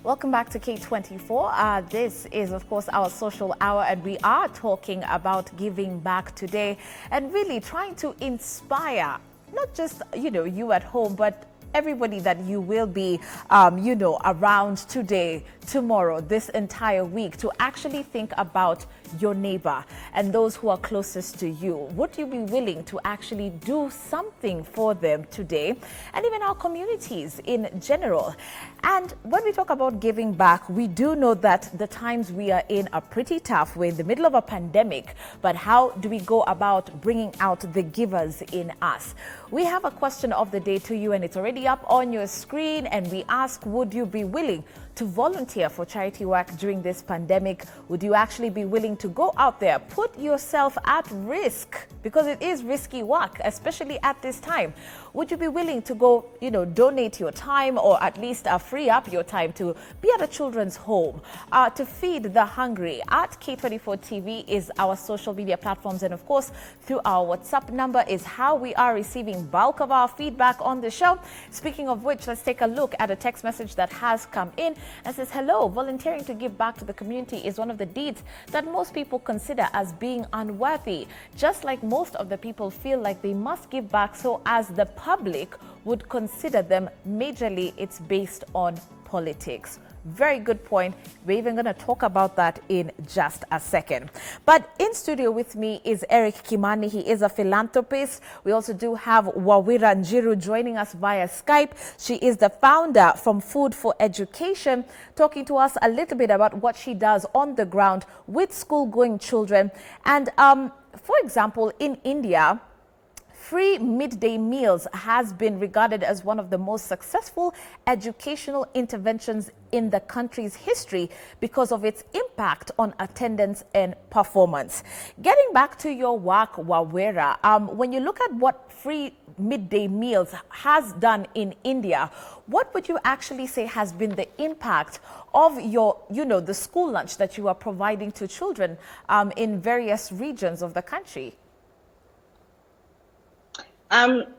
Welcome back to K24. This is, of course, our social hour, and we are talking about giving back today and really trying to inspire not just, you at home, but everybody that you will be, around today, tomorrow, this entire week, to actually think about your neighbor and those who are closest to you. Would you be willing to actually do something for them today, and even our communities in general? And when we talk about giving back, we do know that the times we are in are pretty tough. We're in the middle of a pandemic, but how do we go about bringing out the givers in us? We have a question of the day to you, and it's already up on your screen, and we ask, would you be willing to volunteer for charity work during this pandemic? Would you actually be willing to go out there, put yourself at risk, because it is risky work, especially at this time? Would you be willing to go, donate your time, or at least free up your time to be at a children's home, to feed the hungry? At K24 TV is our social media platforms, and of course, through our WhatsApp number is how we are receiving bulk of our feedback on the show. Speaking of which, let's take a look at a text message that has come in and says, hello, volunteering to give back to the community is one of the deeds that most people consider as being unworthy. Just like most of the people feel like they must give back, so as the public would consider them majorly, it's based on politics. Very good point. We're even going to talk about that in just a second. But in studio with me is Eric Kimani. He is a philanthropist. We also do have Wawira Njiru joining us via Skype. She is the founder from Food for Education, talking to us a little bit about what she does on the ground with school-going children. And for example, in India, free midday meals has been regarded as one of the most successful educational interventions in the country's history because of its impact on attendance and performance. Getting back to your work, Wawira, when you look at what free midday meals has done in India, what would you actually say has been the impact of your, the school lunch that you are providing to children in various regions of the country?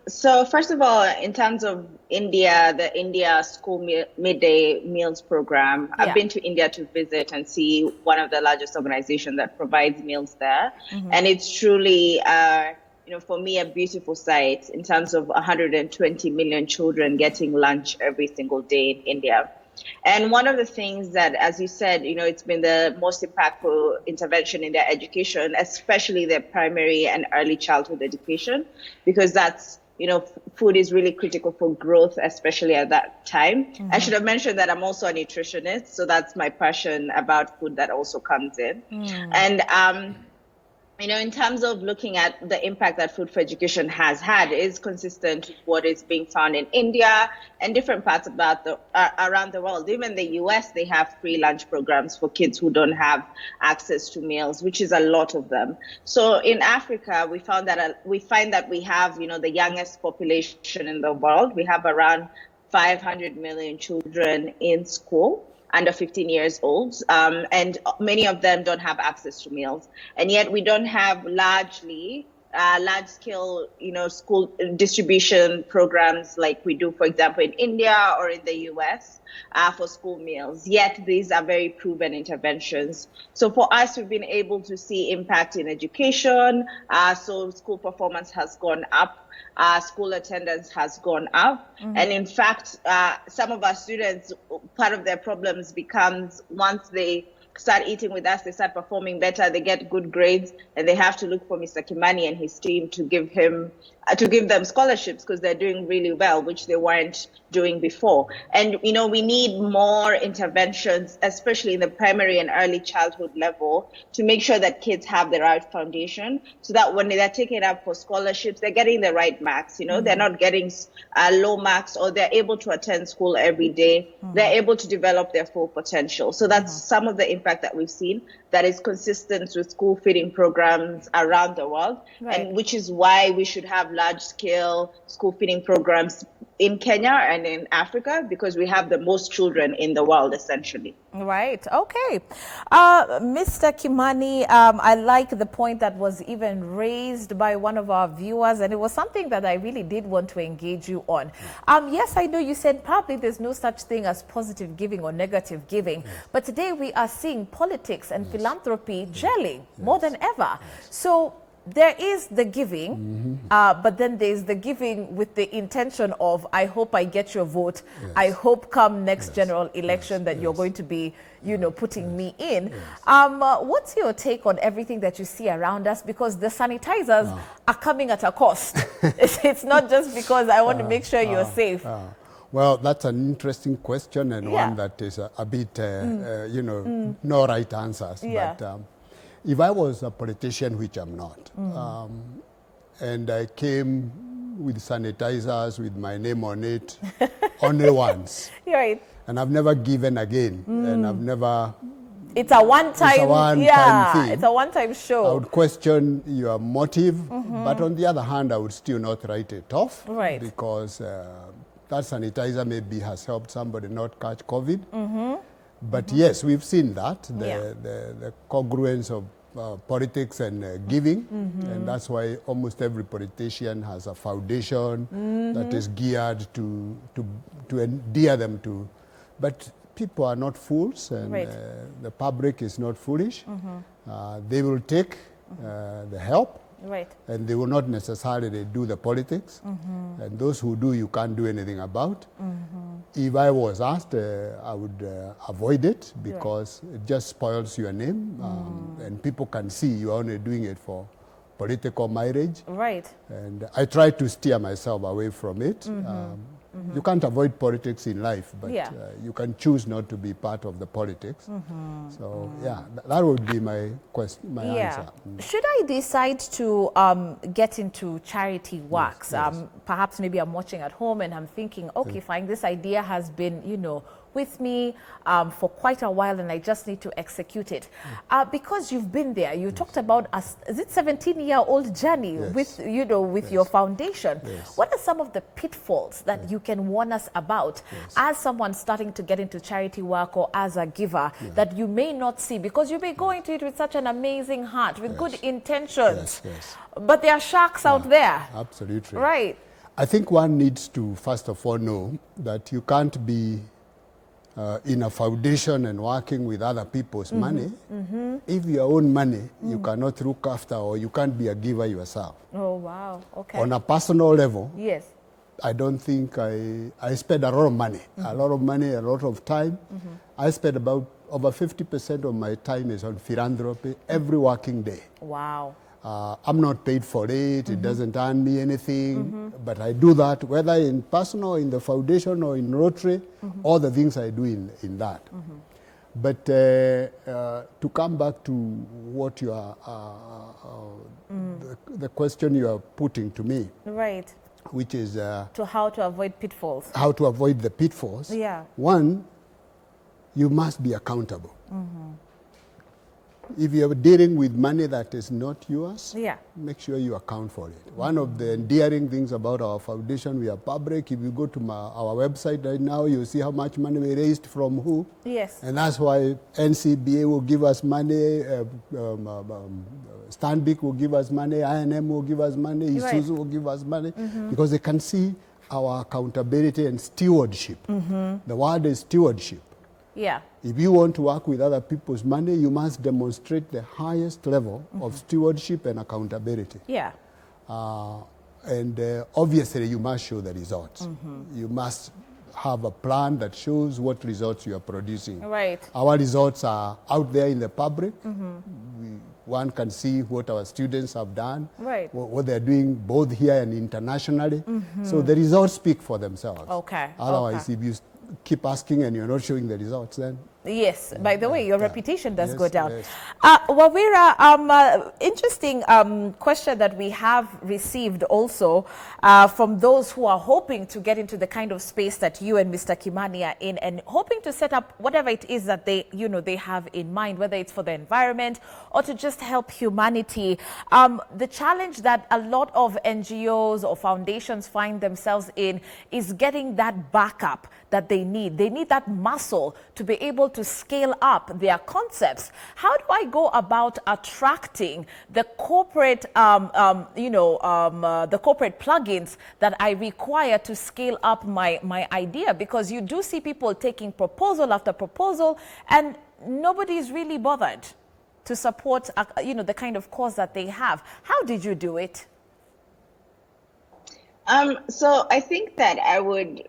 So first of all, in terms of India, the India School Midday Meals Program, I've been to India to visit and see one of the largest organizations that provides meals there. And it's truly, for me, a beautiful sight in terms of 120 million children getting lunch every single day in India. And one of the things that, as you said, it's been the most impactful intervention in their education, especially their primary and early childhood education, because that's, food is really critical for growth, especially at that time. I should have mentioned that I'm also a nutritionist, so that's my passion about food that also comes in. And, in terms of looking at the impact that Food for Education has had, is consistent with what is being found in India and different parts around the world. Even the US, they have free lunch programs for kids who don't have access to meals, which is a lot of them. So in Africa, we find that we have, the youngest population in the world. We have around 500 million children in school under 15 years old, and many of them don't have access to meals. And yet we don't have large-scale, school distribution programs like we do, for example, in India or in the US for school meals. Yet these are very proven interventions. So for us, we've been able to see impact in education. So school performance has gone up. School attendance has gone up. And in fact, some of our students, part of their problems becomes once they start eating with us, they start performing better, they get good grades, and they have to look for Mr. Kimani and his team to give them scholarships because they're doing really well, which they weren't doing before. And, we need more interventions, especially in the primary and early childhood level, to make sure that kids have the right foundation so that when they're taken up for scholarships, they're getting the right marks. They're not getting low marks, or they're able to attend school every day. They're able to develop their full potential. So that's some of the impact that we've seen that is consistent with school feeding programs around the world, and which is why we should have large-scale school feeding programs in Kenya and in Africa because we have the most children in the world, essentially. Right. Okay. Mr. Kimani, I like the point that was even raised by one of our viewers, and it was something that I really did want to engage you on. Yes, I know you said probably there's no such thing as positive giving or negative giving, but today we are seeing politics and philanthropy gelling more than ever. So there is the giving, but then there's the giving with the intention of, I hope I get your vote. I hope come next general election that you're going to be, you know, putting me in. What's your take on everything that you see around us? Because the sanitizers are coming at a cost. It's not just because I want to make sure you're safe. Well, that's an interesting question and one that is a bit, you know, no right answers. But if I was a politician, which I'm not, and I came with sanitizers with my name on it only once, right, and I've never given again, and I've never... It's a one-time thing. It's a one-time show. I would question your motive, but on the other hand, I would still not write it off, right, because that sanitizer maybe has helped somebody not catch COVID. But yes, we've seen that, the congruence of politics and giving, and that's why almost every politician has a foundation that is geared to endear them to. But people are not fools, and the public is not foolish. They will take the help. Right. And they will not necessarily do the politics. And those who do, you can't do anything about. If I was asked, I would avoid it because it just spoils your name. And people can see you're only doing it for political mileage. Right. And I try to steer myself away from it. You can't avoid politics in life, but you can choose not to be part of the politics. So yeah, that would be my question, my answer. Should I decide to get into charity works? Perhaps maybe I'm watching at home and I'm thinking, okay, fine, this idea has been, you know, with me for quite a while, and I just need to execute it. Because you've been there, you talked about is it 17-year-old journey with, you know, with your foundation. What are some of the pitfalls that you can warn us about as someone starting to get into charity work or as a giver that you may not see, because you may go into it with such an amazing heart, with good intentions, but there are sharks out there. Absolutely. Right. I think one needs to first of all know that you can't be in a foundation and working with other people's money. If your own money you cannot look after, or you can't be a giver yourself. Oh, wow. Okay. On a personal level, yes, I don't think I spend a lot of money, a lot of time. I spend about over 50% of my time is on philanthropy every working day. Wow. I'm not paid for it. It doesn't earn me anything. But I do that, whether in personal, in the foundation, or in Rotary, all the things I do in that. But to come back to what you are, the question you are putting to me. Right. Which is... to how to avoid pitfalls. How to avoid the pitfalls. Yeah. One, you must be accountable. If you're dealing with money that is not yours, make sure you account for it. One of the endearing things about our foundation, we are public. If you go to our website right now, you'll see how much money we raised from who. Yes. And that's why NCBA will give us money, Stanbic will give us money, INM will give us money, Isuzu will give us money, because they can see our accountability and stewardship. The word is stewardship. Yeah. If you want to work with other people's money, you must demonstrate the highest level of stewardship and accountability. Yeah. And obviously, you must show the results. You must have a plan that shows what results you are producing. Right. Our results are out there in the public. One can see what our students have done, what they're doing both here and internationally. So the results speak for themselves. Okay. Otherwise, if you keep asking and you're not showing the results, then Yes, by the way, your reputation does go down. Yes. Wawira, interesting question that we have received also from those who are hoping to get into the kind of space that you and Mr. Kimani are in, and hoping to set up whatever it is that they, they have in mind, whether it's for the environment or to just help humanity. The challenge that a lot of NGOs or foundations find themselves in is getting that backup that they need. They need that muscle to be able to scale up their concepts. How do I go about attracting the corporate, the corporate plugins that I require to scale up my idea? Because you do see people taking proposal after proposal, and nobody's really bothered to support, the kind of cause that they have. How did you do it? So I think that I would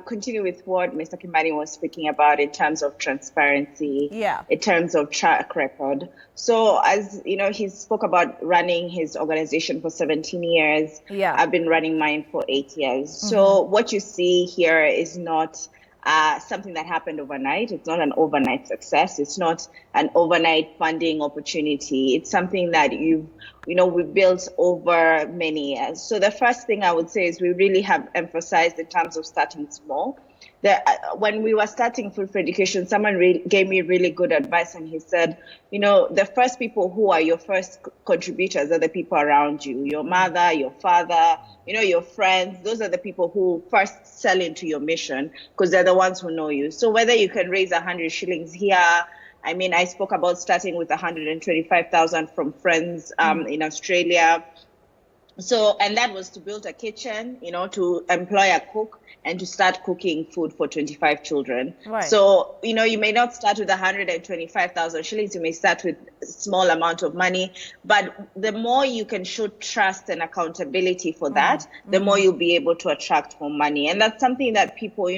continue with what Mr. Kimani was speaking about in terms of transparency, in terms of track record. So as you know, he spoke about running his organization for 17 years. I've been running mine for 8 years. So what you see here is not something that happened overnight. It's not an overnight success. It's not an overnight funding opportunity. It's something that we built over many years. So the first thing I would say is we really have emphasized in terms of starting small. When we were starting Food for Education, someone gave me really good advice, and he said, the first people who are your first contributors are the people around you, your mother, your father, your friends. Those are the people who first sell into your mission because they're the ones who know you. So whether you can raise 100 shillings here, I spoke about starting with 125,000 from friends in Australia. So, and that was to build a kitchen, to employ a cook and to start cooking food for 25 children. Right. So, you may not start with 125,000 shillings. You may start with a small amount of money. But the more you can show trust and accountability for that, the more you'll be able to attract more money. And that's something that people,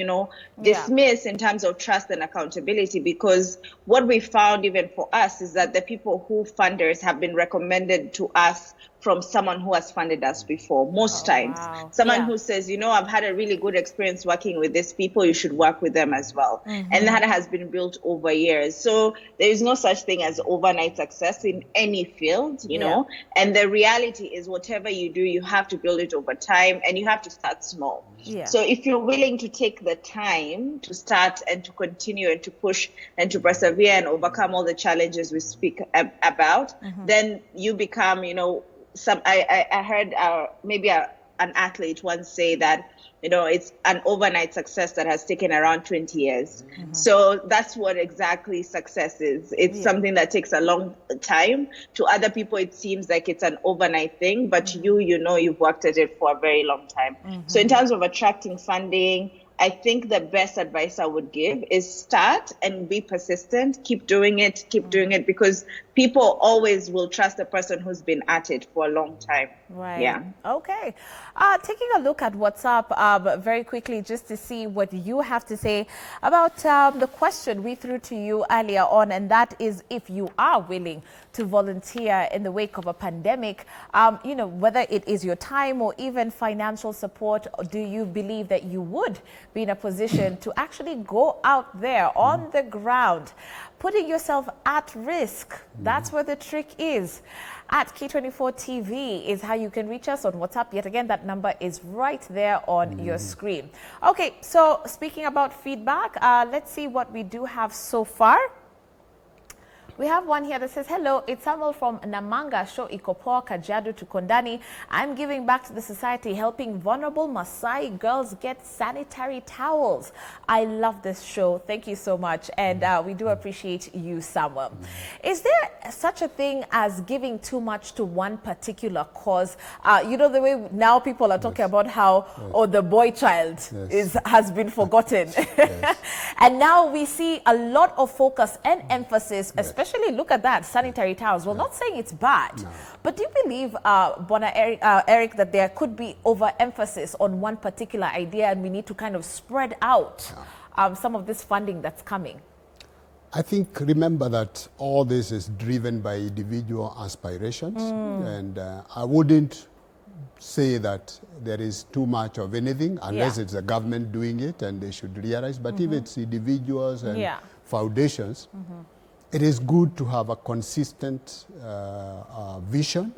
dismiss in terms of trust and accountability, because what we found even for us is that the people who funders have been recommended to us from someone who has funded us before, most times. Wow. Someone who says, I've had a really good experience working with these people, you should work with them as well. And that has been built over years. So there is no such thing as overnight success in any field, you know. And the reality is whatever you do, you have to build it over time, and you have to start small. So if you're willing to take the time to start and to continue and to push and to persevere and overcome all the challenges we speak about, then you become, I heard maybe an athlete once say that, it's an overnight success that has taken around 20 years. So that's what exactly success is. It's something that takes a long time. To other people, it seems like it's an overnight thing, but you've worked at it for a very long time. So in terms of attracting funding, I think the best advice I would give is start and be persistent. Keep doing it, because people always will trust the person who's been at it for a long time. Right. Yeah. Okay. Taking a look at WhatsApp very quickly, just to see what you have to say about the question we threw to you earlier on, and that is if you are willing to volunteer in the wake of a pandemic, whether it is your time or even financial support, do you believe that you would be in a position to actually go out there on the ground, putting yourself at risk? That's where the trick is. At K24TV is how you can reach us on WhatsApp. Yet again, that number is right there on your screen. Okay, so speaking about feedback, let's see what we do have so far. We have one here that says, hello, it's Samuel from Namanga, Show Ikopoa, Kajiado to Kondani. I'm giving back to the society, helping vulnerable Maasai girls get sanitary towels. I love this show. Thank you so much. And we do appreciate you, Samuel. Is there such a thing as giving too much to one particular cause? The way now people are talking about how, the boy child has been forgotten. And now we see a lot of focus and emphasis, especially look at that, sanitary towels. Well, not saying it's bad, but do you believe, Bona Eric, that there could be overemphasis on one particular idea and we need to kind of spread out some of this funding that's coming? I think, remember that all this is driven by individual aspirations, and I wouldn't say that there is too much of anything unless it's the government doing it, and they should realize. But if it's individuals and foundations, it is good to have a consistent vision,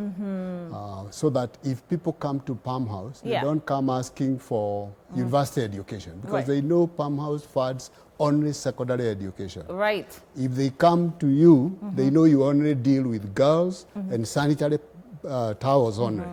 so that if people come to Palm House, they don't come asking for university education, because they know Palm House funds only secondary education. Right. If they come to you, they know you only deal with girls and sanitary towels only.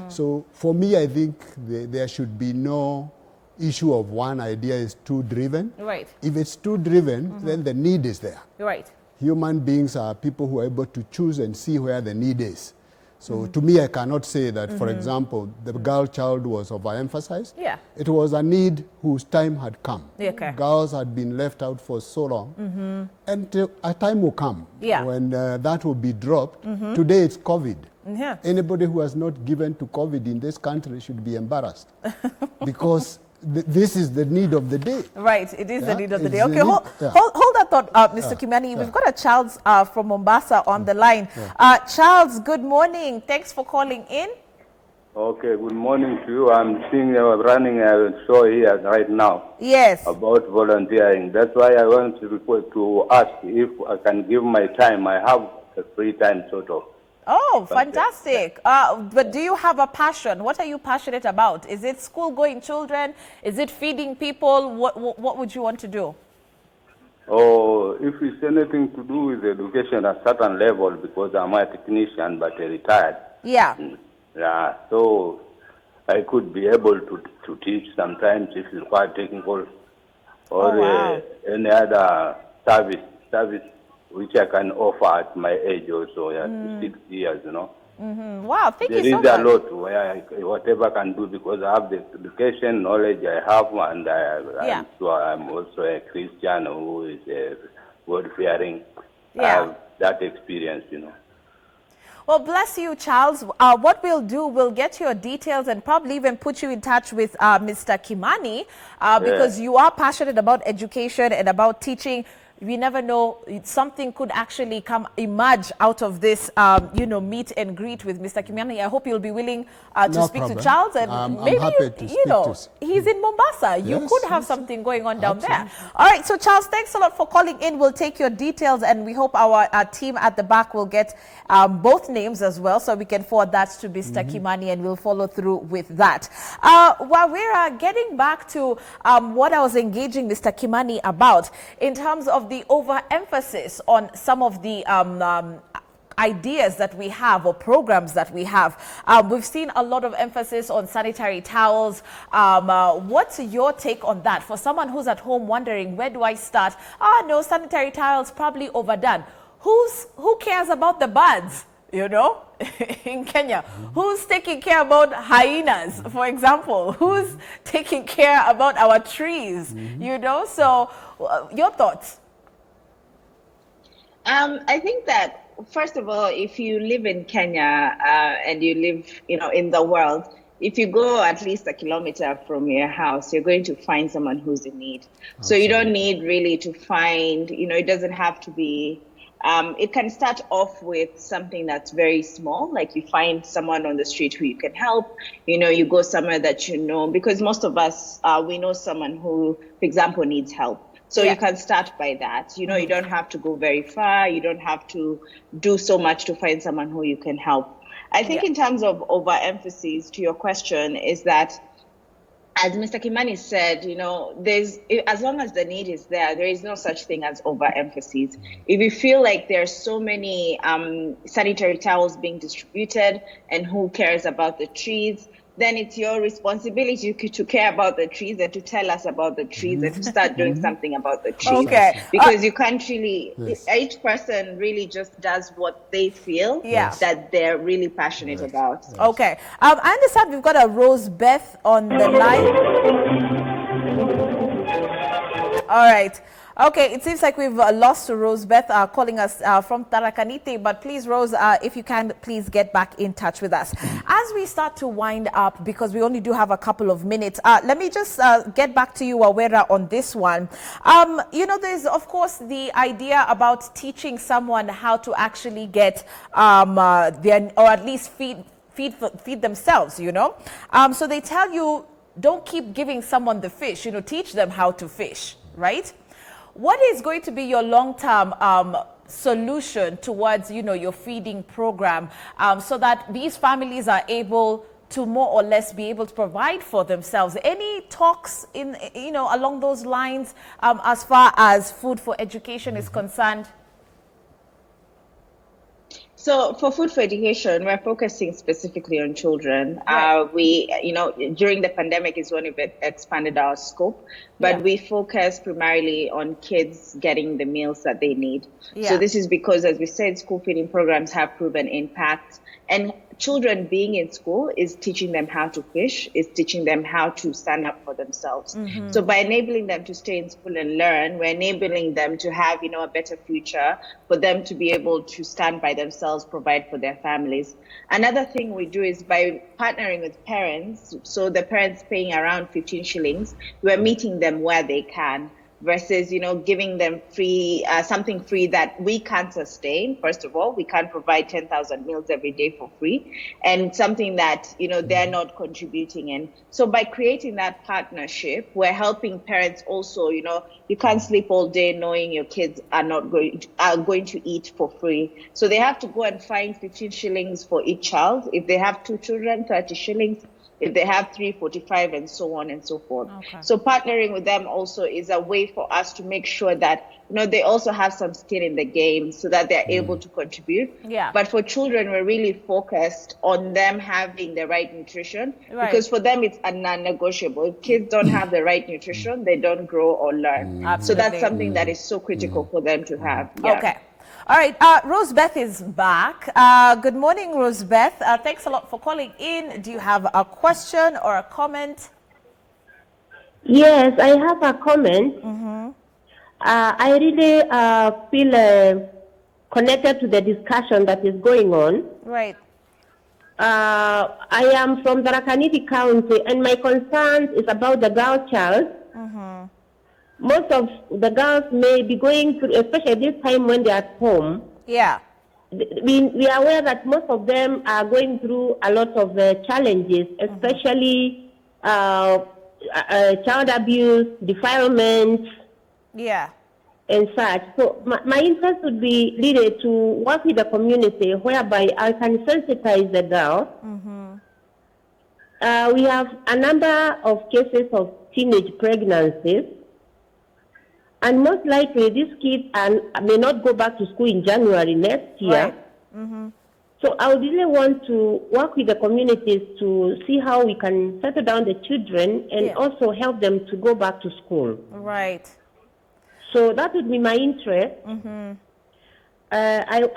So for me, I think there should be no issue of one idea is too driven. Right. If it's too driven, then the need is there. Right. Human beings are people who are able to choose and see where the need is. So to me, I cannot say that, for example, the girl child was overemphasized. Yeah. It was a need whose time had come. Okay. Girls had been left out for so long. And a time will come when that will be dropped. Today it's COVID. Yeah. Anybody who has not given to COVID in this country should be embarrassed. Because this is the need of the day. Right, it is the need of the day. It's Okay, the hold that thought, Mr. Kimani. We've got a Charles from Mombasa on the line. Charles, good morning. Thanks for calling in. Okay, good morning to you. I'm seeing running a show here right now. Yes. About volunteering. That's why I want to ask if I can give my time. I have a free time sort of. Oh, fantastic. But do you have a passion? What are you passionate about? Is it school-going children? Is it feeding people? What would you want to do? Oh, if it's anything to do with education at a certain level, because I'm a technician but retired. Yeah. Yeah, so I could be able to teach sometimes if it's quite technical, or any other service which I can offer at my age also, 6 years, you know. Wow, thank you so much. There is a lot where whatever I can do, because I have the education, knowledge I have, and I'm sure I'm also a Christian who is God-fearing. I have that experience, you know. Well, bless you, Charles. What we'll do, we'll get your details and probably even put you in touch with Mr. Kimani, because you are passionate about education and about teaching. We never know, something could actually emerge out of this, meet and greet with Mr. Kimani. I hope you'll be willing to speak to Charles, and maybe, he's in Mombasa. You could have something going on down there. All right, so Charles, thanks a lot for calling in. We'll take your details, and we hope our team at the back will get both names as well, so we can forward that to Mr. Kimani, and we'll follow through with that. While we're getting back to what I was engaging Mr. Kimani about in terms of the overemphasis on some of the ideas that we have or programs that we have. We've seen a lot of emphasis on sanitary towels. What's your take on that? For someone who's at home wondering, where do I start? No, sanitary towels probably overdone. Who cares about the birds? You know, in Kenya, who's taking care about hyenas, for example? Who's taking care about our trees? You know, so your thoughts? I think that, first of all, if you live in Kenya and you live, in the world, if you go at least a kilometer from your house, you're going to find someone who's in need. Absolutely. So you don't need really to find, it doesn't have to be, it can start off with something that's very small, like you find someone on the street who you can help, you go somewhere that because most of us, we know someone who, for example, needs help. So you can start by that. You don't have to go very far. You don't have to do so much to find someone who you can help. I think in terms of overemphasis, to your question, is that, as Mr. Kimani said, as long as the need is there is no such thing as overemphasis. If you feel like there's so many sanitary towels being distributed and who cares about the trees, then it's your responsibility to care about the trees and to tell us about the trees and to start doing something about the trees. Okay. Because you can't really, each person really just does what they feel that they're really passionate about. Yes. Okay. I understand we've got a Rose Beth on the line. All right. Okay, it seems like we've lost Rose Beth calling us from Tarakaniti, but please, Rose, if you can, please get back in touch with us. As we start to wind up, because we only do have a couple of minutes, let me just get back to you, Awera, on this one. There's, of course, the idea about teaching someone how to actually get or at least feed themselves, So they tell you, don't keep giving someone the fish, teach them how to fish, right? What is going to be your long-term solution towards, your feeding program, so that these families are able to more or less be able to provide for themselves? Any talks in, along those lines, as far as food for education is concerned? So for food for education, we're focusing specifically on children. Right. During the pandemic is when we expanded our scope, but we focus primarily on kids getting the meals that they need. Yeah. So this is because, as we said, school feeding programs have proven impact, and children being in school is teaching them how to fish, is teaching them how to stand up for themselves. So by enabling them to stay in school and learn, we're enabling them to have, a better future, for them to be able to stand by themselves, provide for their families. Another thing we do is by partnering with parents, so the parents paying around 15 shillings, we're meeting them where they can, versus, giving them free, something free that we can't sustain. First of all, we can't provide 10,000 meals every day for free, and something that, they're not contributing in. So by creating that partnership, we're helping parents also, you can't sleep all day knowing your kids are not going to eat for free. So they have to go and find 15 shillings for each child. If they have 2 children, 30 shillings. If they have 3, 45, and so on and so forth. Okay. So partnering with them also is a way for us to make sure that, they also have some skin in the game, so that they're able to contribute. Yeah. But for children, we're really focused on them having the right nutrition, Right. because for them, it's a non-negotiable. If kids don't have the right nutrition, they don't grow or learn. Absolutely. So that's something that is so critical for them to have. Yeah. Okay. All right, Rosebeth is back. Good morning, Rosebeth. Thanks a lot for calling in. Do you have a question or a comment? Yes, I have a comment. I really feel connected to the discussion that is going on. Right. I am from Tharaka-Nithi County, and my concern is about the girl child. Most of the girls may be going through, especially this time when they're at home. Yeah. We are aware that most of them are going through a lot of challenges, especially child abuse, defilement, and such. So my interest would be really to work with the community, whereby I can sensitize the girls. We have a number of cases of teenage pregnancies. And most likely, these kids may not go back to school in January next year. Right. So I would really want to work with the communities to see how we can settle down the children and also help them to go back to school. Right. So that would be my interest. I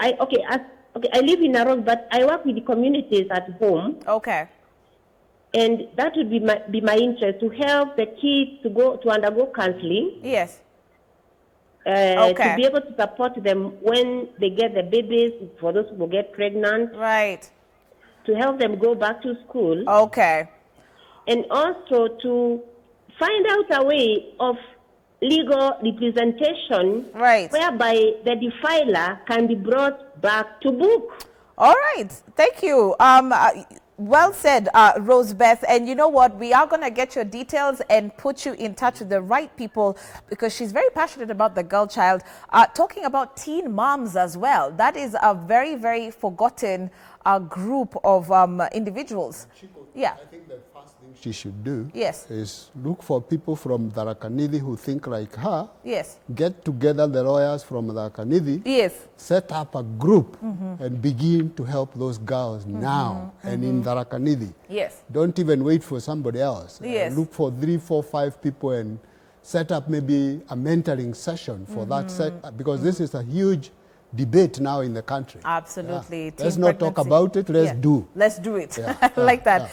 live in Nairobi, but I work with the communities at home. Okay. And that would be my interest, to help the kids to undergo counseling. Yes. To be able to support them when they get the babies, for those who get pregnant. Right. To help them go back to school. Okay. And also to find out a way of legal representation. Right. Whereby the defiler can be brought back to book. All right. Thank you. Well said, Rosebeth. And you know what? We are going to get your details and put you in touch with the right people, because she's very passionate about the girl child. Talking about teen moms as well. That is a very, very forgotten group of individuals. Yeah. I think the first thing she should do is look for people from Tharaka-Nithi who think like her. Yes. Get together the lawyers from Tharaka-Nithi. Yes. Set up a group and begin to help those girls now and in Tharaka-Nithi. Yes. Don't even wait for somebody else. Yes. Look for 3, 4, 5 people and set up maybe a mentoring session for that because this is a huge debate now in the country. Absolutely. Let's not talk about it, let's do. Let's do it. Like that.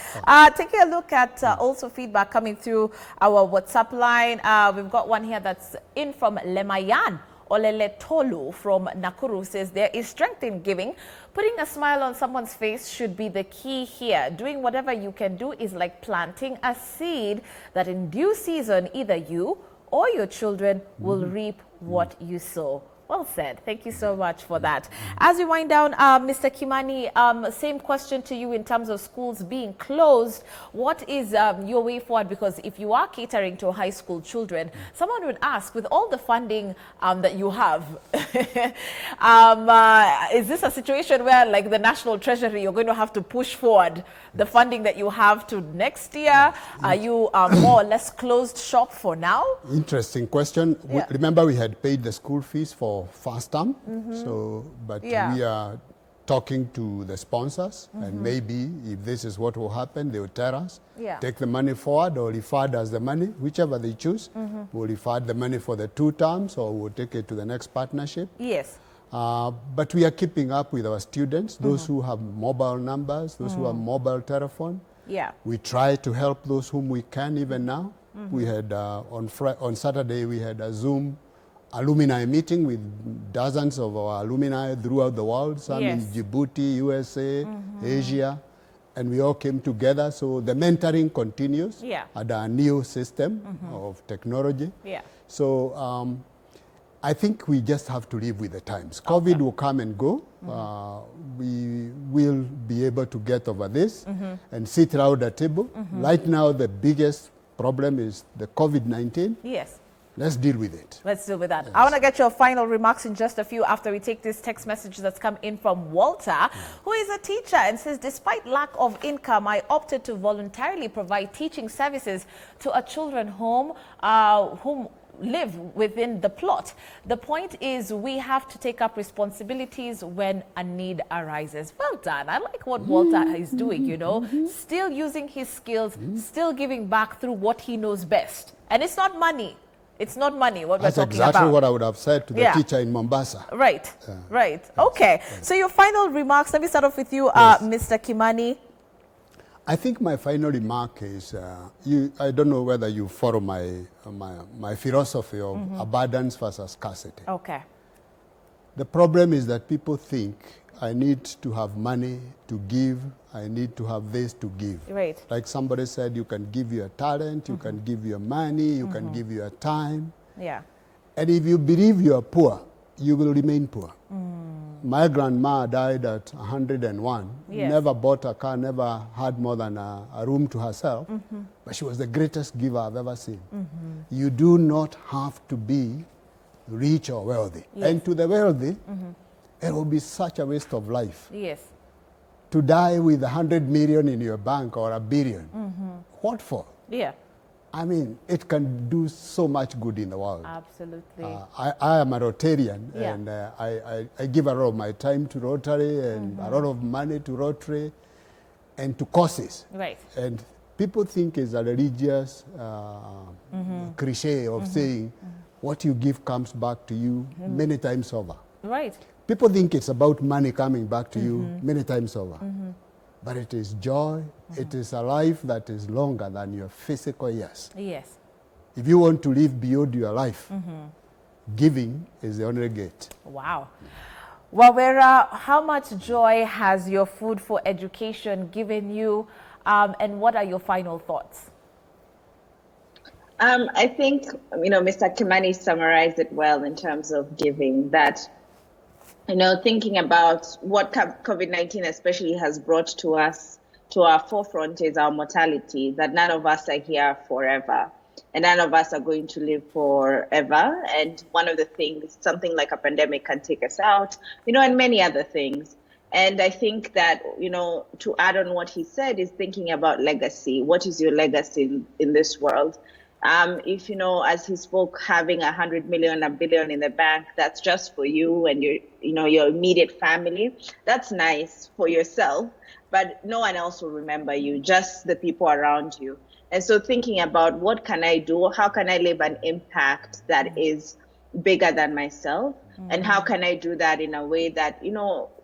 Taking a look at also feedback coming through our WhatsApp line. We've got one here that's in from Lemayan. Olele Tolu from Nakuru says there is strength in giving. Putting a smile on someone's face should be the key here. Doing whatever you can do is like planting a seed that in due season either you or your children will reap what you sow. Well said. Thank you so much for that. As we wind down, Mr. Kimani, same question to you in terms of schools being closed. What is your way forward? Because if you are catering to high school children, someone would ask, with all the funding that you have, is this a situation where, like the National Treasury, you're going to have to push forward the funding that you have to next year? Are you more or less closed shop for now? Interesting question. Yeah. Remember, we had paid the school fees for first term, but we are talking to the sponsors, and maybe if this is what will happen, they will tell us, take the money forward or refund us the money, whichever they choose. We'll refund the money for the 2 terms, or we'll take it to the next partnership. Yes. But we are keeping up with our students, those who have mobile numbers, those who have mobile telephone. Yeah. We try to help those whom we can even now. We had, on Saturday, we had a Zoom alumni meeting with dozens of our alumni throughout the world, some in Djibouti, USA, Asia, and we all came together. So the mentoring continues at our new system of technology. Yeah. So I think we just have to live with the times. COVID will come and go. We will be able to get over this and sit around the table. Right now, the biggest problem is the COVID-19. Yes. Let's deal with it. Let's deal with that. Yes. I want to get your final remarks in just a few after we take this text message that's come in from Walter, who is a teacher and says, despite lack of income, I opted to voluntarily provide teaching services to a children home whom live within the plot. The point is we have to take up responsibilities when a need arises. Well done. I like what Walter is doing, you know, still using his skills, still giving back through what he knows best. And it's not money. It's not money, what That's we're talking exactly about. what I would have said to the teacher in Mombasa. Right, right. Yes, okay, yes. So your final remarks, let me start off with you, Mr. Kimani. I think my final remark is, I don't know whether you follow my philosophy of abundance versus scarcity. Okay. The problem is that people think I need to have money to give, I need to have this to give. Right. Like somebody said, you can give your talent, you can give your money, you can give your time. Yeah. And if you believe you are poor, you will remain poor. My grandma died at 101, never bought a car, never had more than a room to herself, but she was the greatest giver I've ever seen. You do not have to be rich or wealthy. And to the wealthy, it will be such a waste of life. Yes. To die with 100 million in your bank or $1 billion. What for? Yeah. I mean, it can do so much good in the world. Absolutely. I am a Rotarian, and I give a lot of my time to Rotary and a lot of money to Rotary and to causes. Right. And people think it's a religious cliche of saying what you give comes back to you many times over. Right. People think it's about money coming back to you many times over. But it is joy. It is a life that is longer than your physical years. Yes. If you want to live beyond your life, giving is the only gate. Wow. Well, Vera, how much joy has your food for education given you, and what are your final thoughts? I think, Mr. Kimani summarized it well in terms of giving, that thinking about what COVID-19 especially has brought to us, to our forefront, is our mortality, that none of us are here forever and none of us are going to live forever. And one of the things, something like a pandemic can take us out, and many other things. And I think that, to add on what he said, is thinking about legacy. What is your legacy in this world? If, as he spoke, having 100 million, $1 billion in the bank, that's just for you and your immediate family. That's nice for yourself, but no one else will remember you, just the people around you. And so thinking about what can I do? How can I leave an impact that is bigger than myself? And how can I do that in a way that,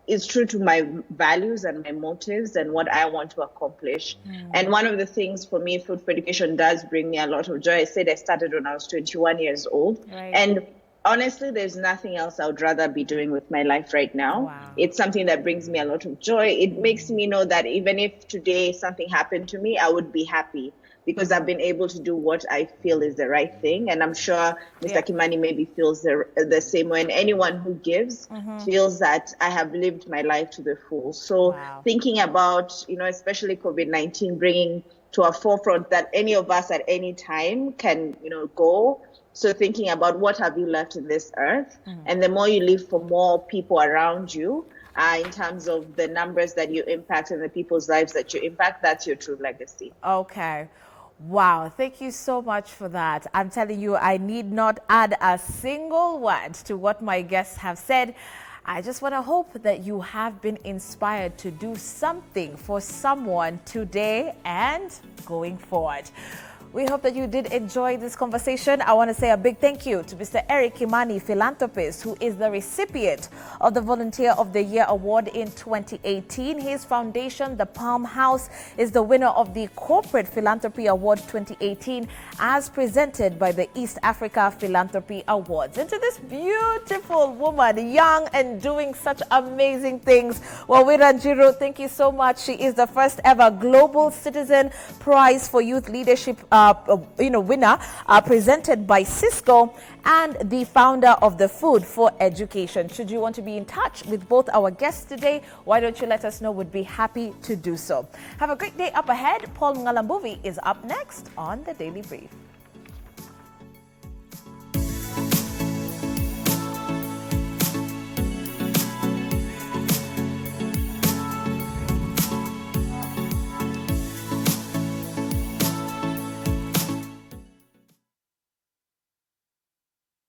is true to my values and my motives and what I want to accomplish. And one of the things for me, Food for Education does bring me a lot of joy. I said I started when I was 21 years old. Right. And honestly, there's nothing else I would rather be doing with my life right now. Wow. It's something that brings me a lot of joy. It makes me know that even if today something happened to me, I would be happy, because I've been able to do what I feel is the right thing. And I'm sure Mr. Kimani maybe feels the same way. And anyone who gives feels that I have lived my life to the full. So thinking about, especially COVID-19 bringing to a forefront that any of us at any time can, go. So thinking about what have you left in this earth, and the more you live for more people around you, in terms of the numbers that you impact and the people's lives that you impact, that's your true legacy. Okay. Wow. Thank you so much for that. I'm telling you, I need not add a single word to what my guests have said. I just want to hope that you have been inspired to do something for someone today and going forward. We hope that you did enjoy this conversation. I want to say a big thank you to Mr. Eric Kimani, philanthropist, who is the recipient of the Volunteer of the Year Award in 2018. His foundation, the Palm House, is the winner of the Corporate Philanthropy Award 2018 as presented by the East Africa Philanthropy Awards. And to this beautiful woman, young and doing such amazing things, Wawira Njiru, thank you so much. She is the first ever Global Citizen Prize for Youth Leadership winner presented by Cisco, and the founder of the Food for Education. Should you want to be in touch with both our guests today, why don't you let us know? We'd be happy to do so. Have a great day up ahead. Paul Ngalambuvi is up next on The Daily Brief.